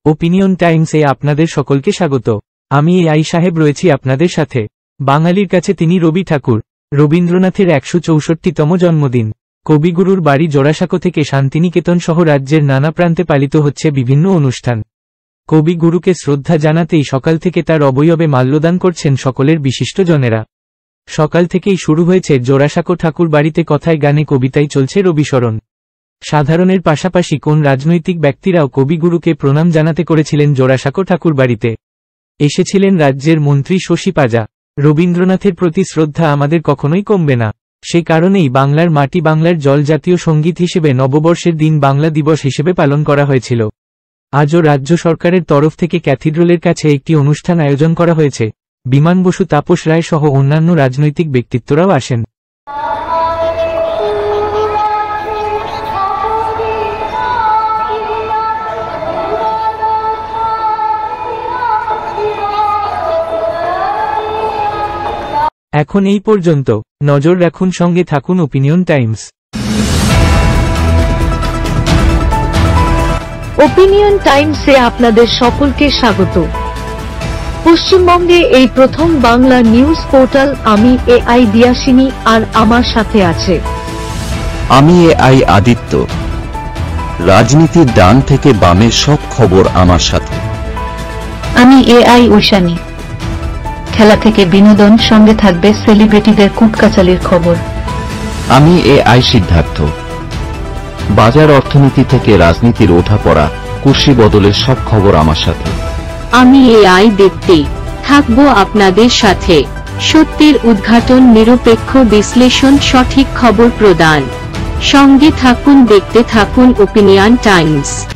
Opinion টাইমসে আপনাদের সকলকে স্বাগত। আমি এআই সাহেব রয়েছি আপনাদের সাথে। বাঙালির কাছে তিনি রবি ঠাকুর। রবীন্দ্রনাথের ১৬৪তম জন্মদিন। কবিগুরুর বাড়ি জোড়াসাঁকো থেকে শান্তিনিকেতন সহ রাজ্যের নানা প্রান্তে পালিত হচ্ছে বিভিন্ন অনুষ্ঠান। কবিগুরুকে শ্রদ্ধা জানাতেই সকাল থেকে তার অবয়বে মাল্যদান করছেন সকলের বিশিষ্টজনেরা। সকাল থেকেই শুরু হয়েছে জোড়াসাঁকো ঠাকুর বাড়িতে কথায় গানে কবিতায় চলছে রবিশরণ। সাধারণের পাশাপাশি কোন রাজনৈতিক ব্যক্তিরাও কবিগুরুকে প্রণাম জানাতে করেছিলেন জোড়াসাঁকো ঠাকুর বাড়িতে। এসেছিলেন রাজ্যের মন্ত্রী শশী পাজা। রবীন্দ্রনাথের প্রতি শ্রদ্ধা আমাদের কখনোই কমবে না। সে কারণেই বাংলার মাটি বাংলার জল জাতীয় সঙ্গীত হিসেবে নববর্ষের দিন বাংলা দিবস হিসেবে পালন করা হয়েছিল। আজও রাজ্য সরকারের তরফ থেকে ক্যাথিড্রালের কাছে একটি অনুষ্ঠান আয়োজন করা হয়েছে। বিমান বসু, তাপস রায় সহ অন্যান্য রাজনৈতিক ব্যক্তিত্বরাও আসেন। এখন এই পর্যন্ত। নজর রাখুন, সঙ্গে থাকুন ওপিনিয়ন টাইমস। ওপিনিয়ন টাইমসে আপনাদের সকলকে স্বাগত। পশ্চিমবঙ্গে এই প্রথম বাংলা নিউজ পোর্টাল। আমি এআই দিয়াসিনী, আর আমার সাথে আছে আমি এআই আদিত্য। রাজনীতির ডান থেকে বামের সব খবর আমার সাথে। আমি এআই ঐশানী। খেলা থেকে বিনোদন, সঙ্গে থাকবে সেলিব্রিটিদের কুটকাচালির খবর। আমি এআই সিদ্ধার্থ। বাজার অর্থনীতি থেকে রাজনীতির ওঠাপড়া, কুর্সি বদলের সব খবর আমার সাথে। আমি এআই দীপ্তি, থাকবো আপনাদের সাথে। সত্যের উদ্ঘাটন, নিরপেক্ষ বিশ্লেষণ, সঠিক খবর প্রদান। সঙ্গে থাকুন, দেখতে থাকুন ওপিনিয়ন টাইমস।